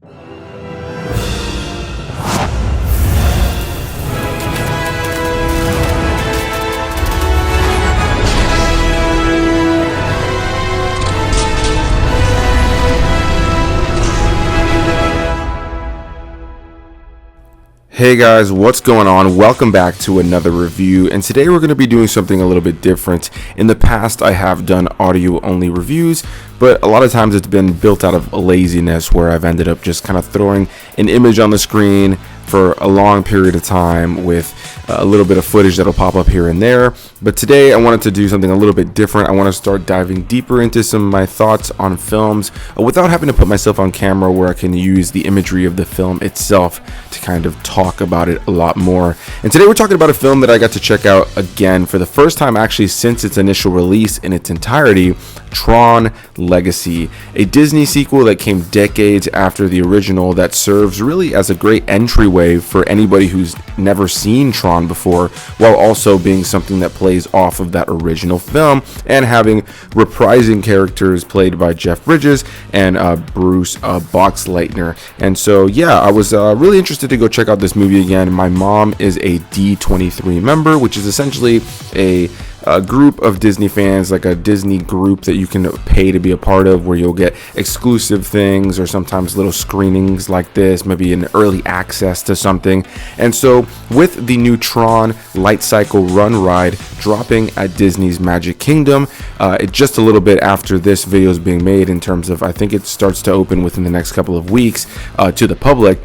Hey guys, what's going on? Welcome back to another review, and today we're going to be doing something a little bit different. In the past, I have done audio-only reviews, but a lot of times it's been built out of laziness where I've ended up just kind of throwing an image on the screen for a long period of time with a little bit of footage that'll pop up here and there. But today I wanted to do something a little bit different. I want to start diving deeper into some of my thoughts on films without having to put myself on camera, where I can use the imagery of the film itself to kind of talk about it a lot more. And today we're talking about a film that I got to check out again for the first time actually since its initial release in its entirety, Tron Legacy, a Disney sequel that came decades after the original that serves really as a great entryway for anybody who's never seen Tron before, while also being something that plays off of that original film and having reprising characters played by Jeff Bridges and Bruce Boxleitner. And so yeah, I was really interested to go check out this movie again. My mom is a D23 member, which is essentially a group of Disney fans, like a Disney group that you can pay to be a part of, where you'll get exclusive things or sometimes little screenings like this, maybe an early access to something. And so with the new Tron Light Cycle Run ride dropping at Disney's Magic Kingdom, just a little bit after this video is being made, in terms of, I think it starts to open within the next couple of weeks to the public.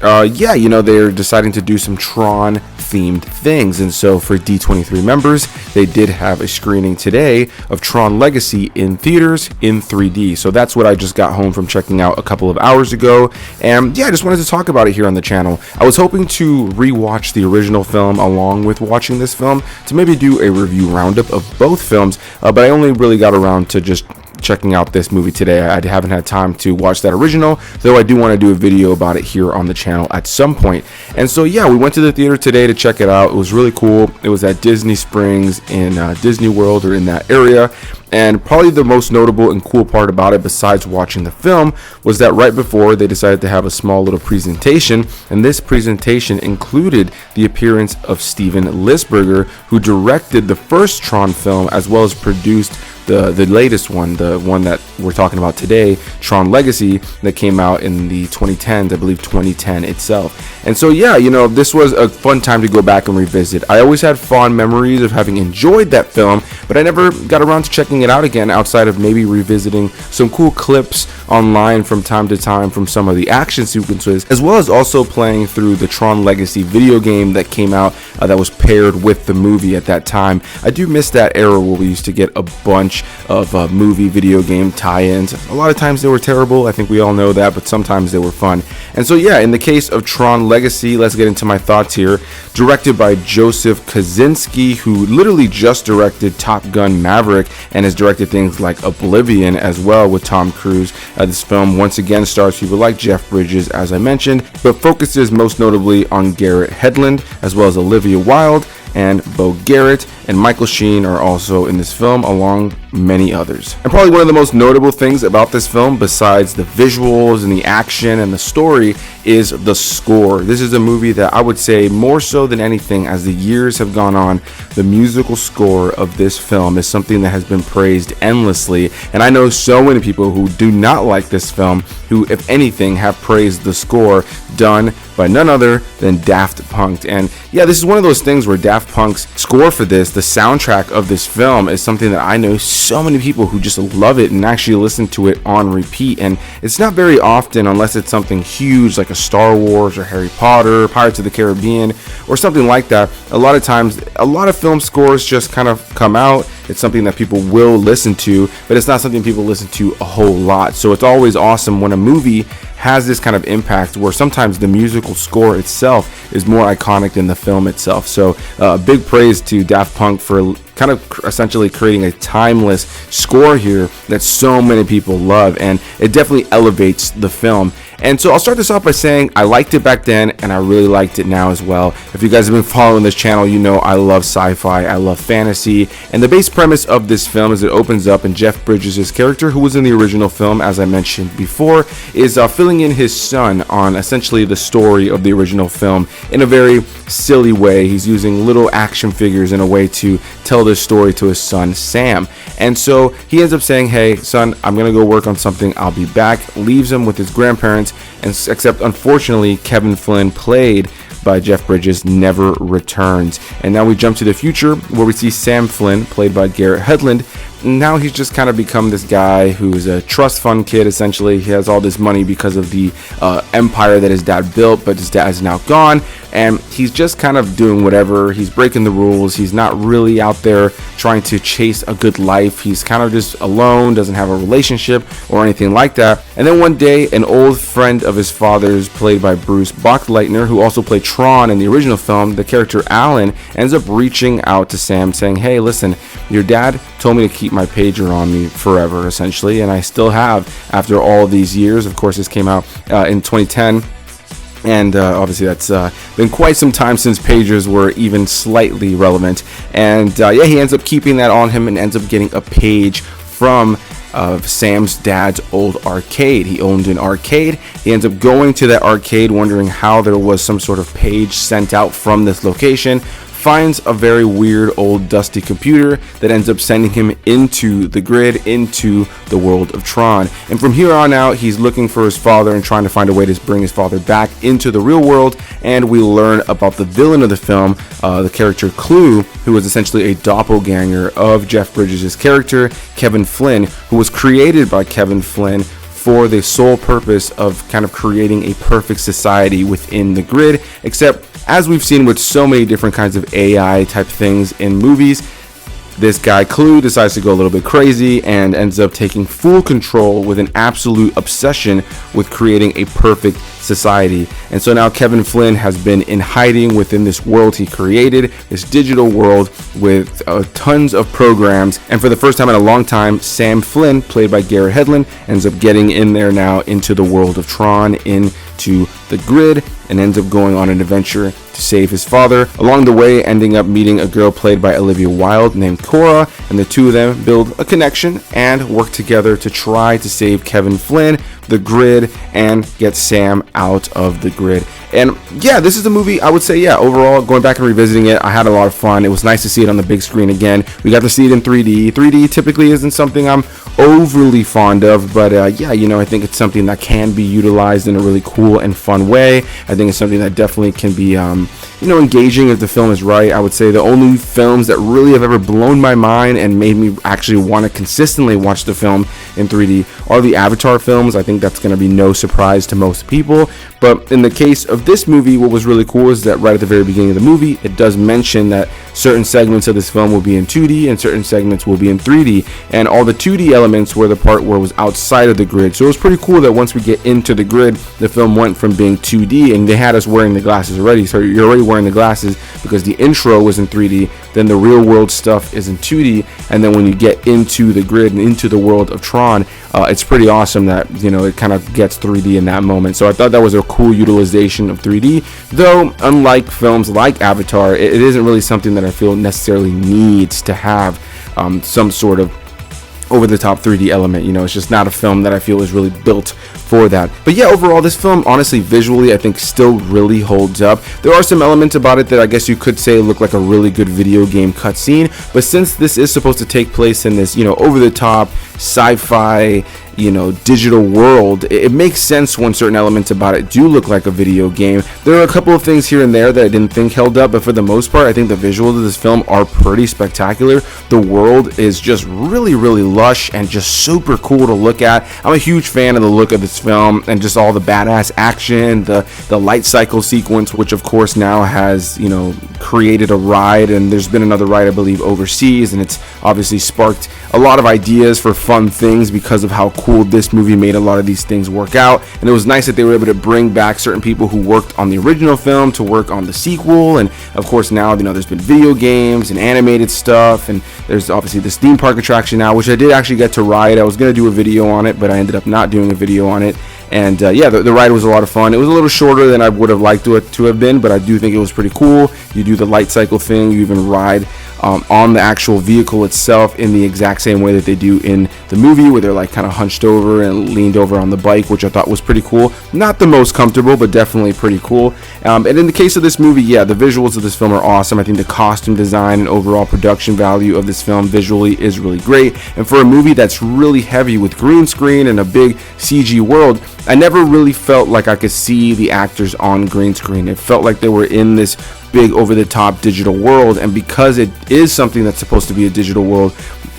Yeah, you know, they're deciding to do some Tron themed things, and so for D23 members, they did have a screening today of Tron Legacy in theaters in 3D. So that's what I just got home from checking out a couple of hours ago, and yeah, I just wanted to talk about it here on the channel. I was hoping to rewatch the original film along with watching this film to maybe do a review roundup of both films, but I only really got around to just checking out this movie today. I haven't had time to watch that original, though I do want to do a video about it here on the channel at some point. And so yeah, we went to the theater today to check it out. It was really cool. It was at Disney Springs in Disney World, or in that area. And probably the most notable and cool part about it, besides watching the film, was that right before, they decided to have a small little presentation, and this presentation included the appearance of Steven Lisberger, who directed the first Tron film as well as produced the latest one, the one that we're talking about today, Tron Legacy, that came out in the 2010s, I believe 2010 itself. And so yeah, you know, this was a fun time to go back and revisit. I always had fond memories of having enjoyed that film, but I never got around to checking it out again, outside of maybe revisiting some cool clips online from time to time from some of the action sequences, as well as also playing through the Tron Legacy video game that came out that was paired with the movie at that time. I do miss that era where we used to get a bunch of movie video game tie-ins. A lot of times they were terrible, I think we all know that, but sometimes they were fun. And so yeah, in the case of Tron Legacy, let's get into my thoughts here. Directed by Joseph Kosinski, who literally just directed Top Gun Maverick and has directed things like Oblivion as well with Tom Cruise. This film once again stars people like Jeff Bridges, as I mentioned, but focuses most notably on Garrett Hedlund, as well as Olivia Wilde and Bo Garrett, and Michael Sheen are also in this film, along many others. And probably one of the most notable things about this film, besides the visuals and the action and the story, is the score. This is a movie that I would say, more so than anything, as the years have gone on, the musical score of this film is something that has been praised endlessly. And I know so many people who do not like this film, who, if anything, have praised the score done by none other than Daft Punk. And yeah, this is one of those things where Daft Punk's score for this, the soundtrack of this film, is something that I know so many people who just love it and actually listen to it on repeat. And it's not very often, unless it's something huge like a Star Wars or Harry Potter, Pirates of the Caribbean, or something like that. A lot of times, a lot of film scores just kind of come out. It's something that people will listen to, but it's not something people listen to a whole lot. So it's always awesome when a movie has this kind of impact, where sometimes the musical score itself is more iconic than the film itself. So big praise to Daft Punk for kind of essentially creating a timeless score here that so many people love, and it definitely elevates the film. And so I'll start this off by saying I liked it back then, and I really liked it now as well. If you guys have been following this channel, you know I love sci-fi, I love fantasy, and the base premise of this film is it opens up and Jeff Bridges' character, who was in the original film, as I mentioned before, is filling in his son on essentially the story of the original film in a very silly way. He's using little action figures in a way to tell this story to his son, Sam. And so he ends up saying, hey, son, I'm going to go work on something. I'll be back. Leaves him with his grandparents, and except unfortunately, Kevin Flynn, played by Jeff Bridges, never returns. And now we jump to the future where we see Sam Flynn, played by Garrett Hedlund. Now he's just kind of become this guy who's a trust fund kid, essentially. He has all this money because of the empire that his dad built, but his dad is now gone, and he's just kind of doing whatever. He's breaking the rules. He's not really out there trying to chase a good life. He's kind of just alone, doesn't have a relationship or anything like that. And then one day, an old friend of his father's, played by Bruce Boxleitner, who also played Tron in the original film, the character Alan, ends up reaching out to Sam saying, hey, listen, your dad told me to keep my pager on me forever, essentially, and I still have after all of these years. Of course, this came out in 2010. And obviously that's been quite some time since pagers were even slightly relevant. And yeah, he ends up keeping that on him and ends up getting a page from Sam's dad's old arcade. He owned an arcade. He ends up going to that arcade wondering how there was some sort of page sent out from this location. Finds a very weird old dusty computer that ends up sending him into the grid, into the world of Tron. And from here on out, he's looking for his father and trying to find a way to bring his father back into the real world. And we learn about the villain of the film, the character Clue, who was essentially a doppelganger of Jeff Bridges' character, Kevin Flynn, who was created by Kevin Flynn for the sole purpose of kind of creating a perfect society within the grid. Except, as we've seen with so many different kinds of AI type things in movies, this guy Clue decides to go a little bit crazy and ends up taking full control with an absolute obsession with creating a perfect society. And so now Kevin Flynn has been in hiding within this world he created, this digital world with tons of programs. And for the first time in a long time, Sam Flynn, played by Garrett Hedlund, ends up getting in there now into the world of Tron, into the grid, and ends up going on an adventure to save his father. Along the way, ending up meeting a girl played by Olivia Wilde named Cora, and the two of them build a connection and work together to try to save Kevin Flynn, the grid, and get Sam out of the grid. And yeah, this is a movie I would say, yeah, overall, going back and revisiting it, I had a lot of fun. It was nice to see it on the big screen again. We got to see it in 3D. 3D typically isn't something I'm overly fond of, but yeah, you know, I think it's something that can be utilized in a really cool and fun way. I think it's something that definitely can be, you know, engaging if the film is right. I would say the only films that really have ever blown my mind and made me actually want to consistently watch the film in 3D are the Avatar films. I think that's going to be no surprise to most people. But in the case of this movie, what was really cool is that right at the very beginning of the movie, it does mention that certain segments of this film will be in 2D and certain segments will be in 3D. And all the 2D elements were the part where it was outside of the grid. So it was pretty cool that once we get into the grid, the film went from being 2D, and they had us wearing the glasses already. So you're already wearing the glasses because the intro was in 3D, then the real world stuff is in 2D, and then when you get into the grid and into the world of Tron, it's pretty awesome that, you know, it kind of gets 3D in that moment. So I thought that was a cool utilization of 3D, though unlike films like Avatar, it isn't really something that I feel necessarily needs to have some sort of over-the-top 3D element. You know, it's just not a film that I feel is really built for that. But yeah, overall, this film, honestly, visually, I think still really holds up. There are some elements about it that I guess you could say look like a really good video game cutscene, but since this is supposed to take place in this, you know, over-the-top sci-fi, you know, digital world, it makes sense when certain elements about it do look like a video game. There are a couple of things here and there that I didn't think held up, but for the most part, I think the visuals of this film are pretty spectacular. The world is just really, really lush and just super cool to look at. I'm a huge fan of the look of this film and just all the badass action, the light cycle sequence, which of course now has, you know, created a ride, and there's been another ride, I believe, overseas, and it's obviously sparked a lot of ideas for fun things because of how cool this movie made a lot of these things work out. And it was nice that they were able to bring back certain people who worked on the original film to work on the sequel. And of course now, you know, there's been video games and animated stuff, and there's obviously this theme park attraction now, which I did actually get to ride. I was going to do a video on it, but I ended up not doing a video on it. And yeah, the ride was a lot of fun. It was a little shorter than I would have liked it to have been, but I do think it was pretty cool. You do the light cycle thing, you even ride on the actual vehicle itself in the exact same way that they do in the movie, where they're like kind of hunched over and leaned over on the bike, which I thought was pretty cool. Not the most comfortable, but definitely pretty cool. And in the case of this movie, yeah, the visuals of this film are awesome. I think the costume design and overall production value of this film visually is really great. And for a movie that's really heavy with green screen and a big CG world, I never really felt like I could see the actors on green screen. It felt like they were in this big over-the-top digital world, and because it is something that's supposed to be a digital world,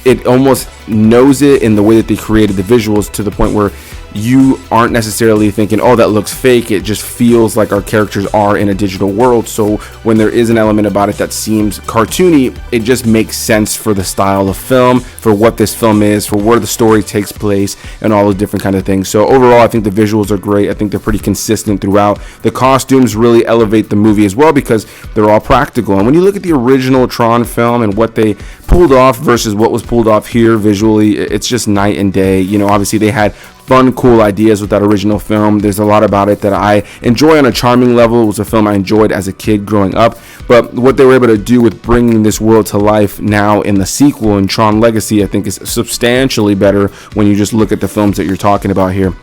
it almost knows it in the way that they created the visuals, to the point where you aren't necessarily thinking, oh, that looks fake. It just feels like our characters are in a digital world. So when there is an element about it that seems cartoony, it just makes sense for the style of film, for what this film is, for where the story takes place, and all the different kind of things. So overall, I think the visuals are great. I think they're pretty consistent throughout. The costumes really elevate the movie as well, because they're all practical. And when you look at the original Tron film and what they pulled off versus what was pulled off here visually, it's just night and day. You know, obviously they had fun, cool ideas with that original film. There's a lot about it that I enjoy on a charming level. It was a film I enjoyed as a kid growing up, but what they were able to do with bringing this world to life now in the sequel in Tron Legacy, I think is substantially better when you just look at the films that you're talking about here.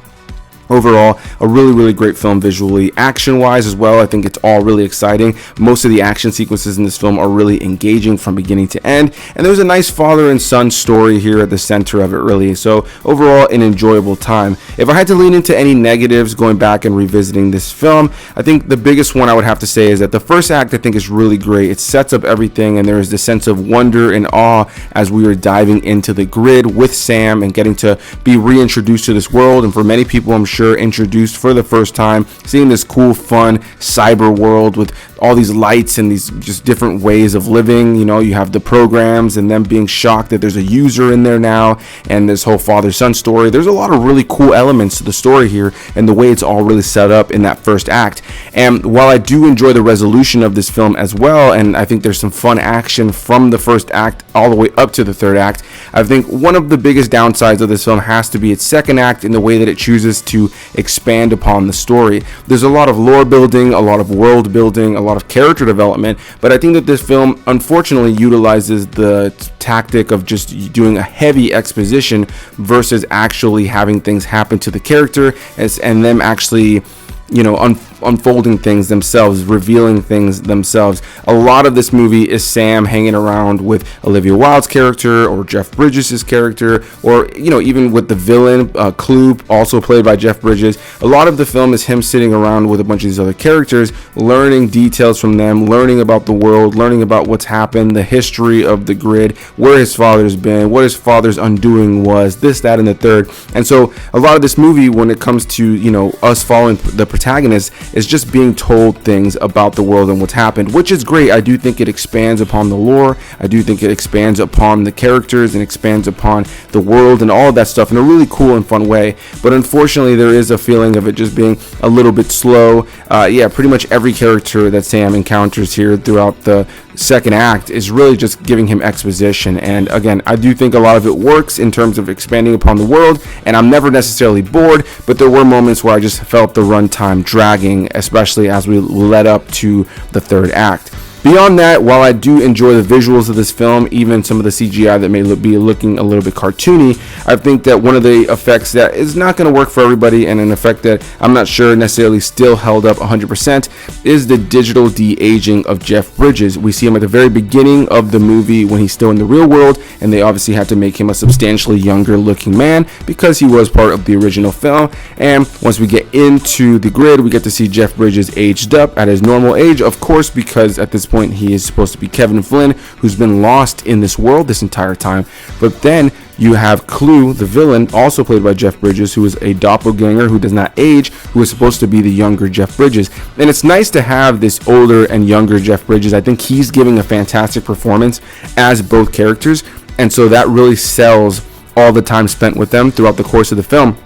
Overall, a really, really great film visually. Action-wise as well, I think it's all really exciting. Most of the action sequences in this film are really engaging from beginning to end. And there's a nice father and son story here at the center of it, really. So overall, an enjoyable time. If I had to lean into any negatives going back and revisiting this film, I think the biggest one I would have to say is that the first act, I think, is really great. It sets up everything, and there is this sense of wonder and awe as we are diving into the grid with Sam and getting to be reintroduced to this world. And for many people, I'm sure, introduced for the first time, seeing this cool, fun cyber world with all these lights and these just different ways of living. You know, you have the programs and them being shocked that there's a user in there now, and this whole father-son story. There's a lot of really cool elements to the story here and the way it's all really set up in that first act. And while I do enjoy the resolution of this film as well, and I think there's some fun action from the first act all the way up to the third act, I think one of the biggest downsides of this film has to be its second act in the way that it chooses to expand upon the story. There's a lot of lore building, a lot of world building, a lot of character development, but I think that this film unfortunately utilizes the tactic of just doing a heavy exposition versus actually having things happen to the character and them actually, you know, unfolding things themselves, revealing things themselves. A lot of this movie is Sam hanging around with Olivia Wilde's character or Jeff Bridges' character, or, you know, even with the villain, Clue, also played by Jeff Bridges. A lot of the film is him sitting around with a bunch of these other characters, learning details from them, learning about the world, learning about what's happened, the history of the grid, where his father's been, what his father's undoing was, this, that, and the third. And so a lot of this movie, when it comes to, you know, us following the protagonist, is just being told things about the world and what's happened, which is great. I do think it expands upon the lore. I do think it expands upon the characters and expands upon the world and all of that stuff in a really cool and fun way. But unfortunately, there is a feeling of it just being a little bit slow. Yeah, pretty much every character that Sam encounters here throughout the second act is really just giving him exposition. And again, I do think a lot of it works in terms of expanding upon the world, and I'm never necessarily bored, but there were moments where I just felt the runtime dragging, especially as we led up to the third act. Beyond that, while I do enjoy the visuals of this film, even some of the CGI that may be looking a little bit cartoony, I think that one of the effects that is not going to work for everybody, and an effect that I'm not sure necessarily still held up 100%, is the digital de-aging of Jeff Bridges. We see him at the very beginning of the movie when he's still in the real world, and they obviously had to make him a substantially younger looking man because he was part of the original film. And once we get into the grid, we get to see Jeff Bridges aged up at his normal age, of course, because at this point he is supposed to be Kevin Flynn, who's been lost in this world this entire time. But then you have Clue, the villain, also played by Jeff Bridges, who is a doppelganger who does not age, who is supposed to be the younger Jeff Bridges. And it's nice to have this older and younger Jeff Bridges. I think he's giving a fantastic performance as both characters, and so that really sells all the time spent with them throughout the course of the film.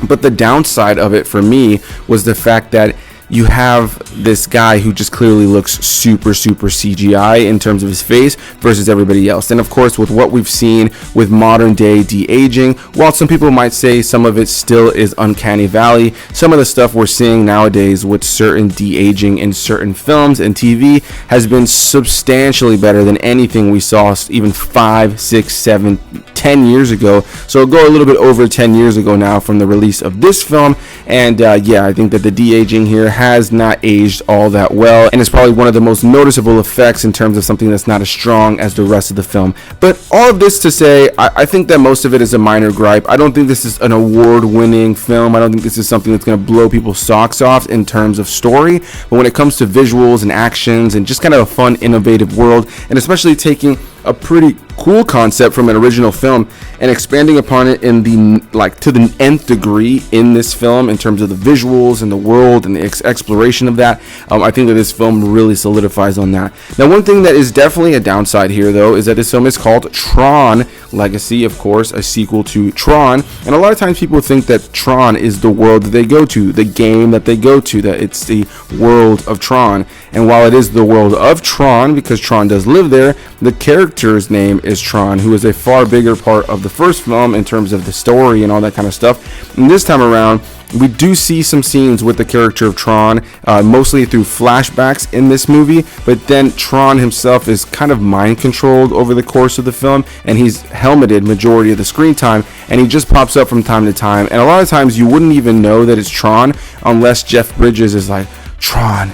But the downside of it for me was the fact that you have this guy who just clearly looks super CGI in terms of his face versus everybody else. And of course, with what we've seen with modern day de-aging, while some people might say some of it still is uncanny valley, some of the stuff we're seeing nowadays with certain de-aging in certain films and TV has been substantially better than anything we saw even 5, 6, 7, 10 years ago. So go a little bit over 10 years ago now from the release of this film. And yeah, I think that the de-aging here has not aged all that well, and it's probably one of the most noticeable effects in terms of something that's not as strong as the rest of the film. But all of this to say, I think that most of it is a minor gripe. I don't think this is an award-winning film. I don't think this is something that's going to blow people's socks off in terms of story. But when it comes to visuals and actions and just kind of a fun, innovative world, and especially taking a pretty cool concept from an original film and expanding upon it in the to the nth degree in this film in terms of the visuals and the world and the exploration of that, I think that this film really solidifies on that. Now, one thing that is definitely a downside here, though, is that this film is called Tron Legacy, of course, a sequel to Tron, and a lot of times people think that Tron is the world that they go to, the game that they go to, that it's the world of Tron. And while it is the world of Tron, because Tron does live there, the character's name is Tron, who is a far bigger part of the first film in terms of the story and all that kind of stuff. And this time around, we do see some scenes with the character of Tron, mostly through flashbacks in this movie, but then Tron himself is kind of mind controlled over the course of the film, and he's helmeted majority of the screen time, and he just pops up from time to time. And a lot of times you wouldn't even know that it's Tron unless Jeff Bridges is like, Tron,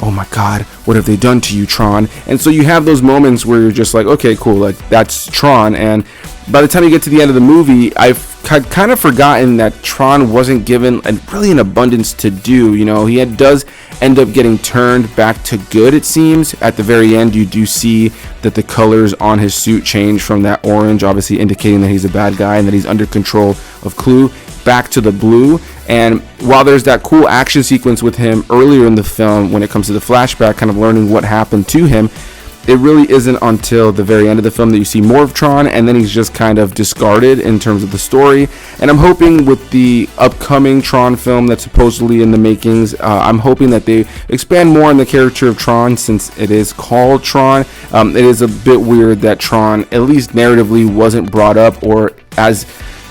oh my god, what have they done to you, Tron? And so you have those moments where you're just like, okay, cool, like that's Tron. And by the time you get to the end of the movie, I've kind of forgotten that Tron wasn't given really an abundance to do. You know, he does end up getting turned back to good, it seems. At the very end, you do see that the colors on his suit change from that orange, obviously indicating that he's a bad guy and that he's under control of Clue, back to the blue. And while there's that cool action sequence with him earlier in the film when it comes to the flashback, kind of learning what happened to him, it really isn't until the very end of the film that you see more of Tron, and then he's just kind of discarded in terms of the story. And I'm hoping with the upcoming Tron film that's supposedly in the makings, I'm hoping that they expand more on the character of Tron, since it is called Tron. It is a bit weird that Tron, at least narratively, wasn't brought up or as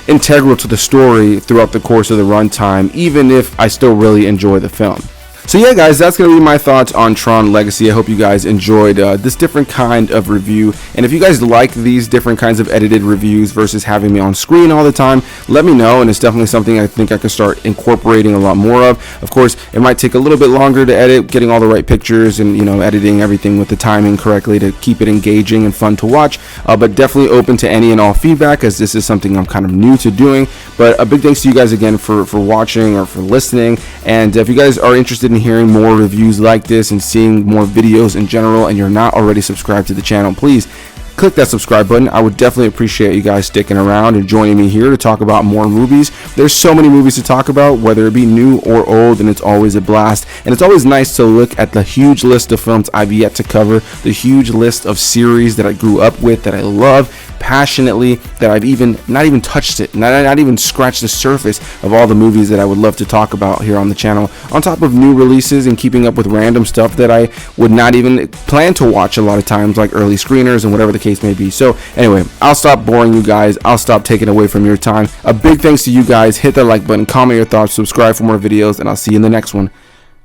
integral to the story throughout the course of the runtime, even if I still really enjoy the film. So yeah, guys, that's going to be my thoughts on Tron Legacy. I hope you guys enjoyed this different kind of review. And if you guys like these different kinds of edited reviews versus having me on screen all the time, let me know. And it's definitely something I think I could start incorporating a lot more of. Of course, it might take a little bit longer to edit, getting all the right pictures and, you know, editing everything with the timing correctly to keep it engaging and fun to watch. But definitely open to any and all feedback, as this is something I'm kind of new to doing. But a big thanks to you guys again for watching or for listening. And if you guys are interested in hearing more reviews like this and seeing more videos in general, and you're not already subscribed to the channel, please click that subscribe button. I would definitely appreciate you guys sticking around and joining me here to talk about more movies. There's so many movies to talk about, whether it be new or old, and it's always a blast. And it's always nice to look at the huge list of films I've yet to cover, the huge list of series that I grew up with, that I love passionately, that I've not even touched it, not even scratched the surface of all the movies that I would love to talk about here on the channel, on top of new releases and keeping up with random stuff that I would not even plan to watch a lot of times, like early screeners and whatever the case may be. So anyway, I'll stop boring you guys. I'll stop taking away from your time. A big thanks to you guys. Hit that like button, comment your thoughts, subscribe for more videos, and I'll see you in the next one.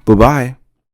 Bye-bye.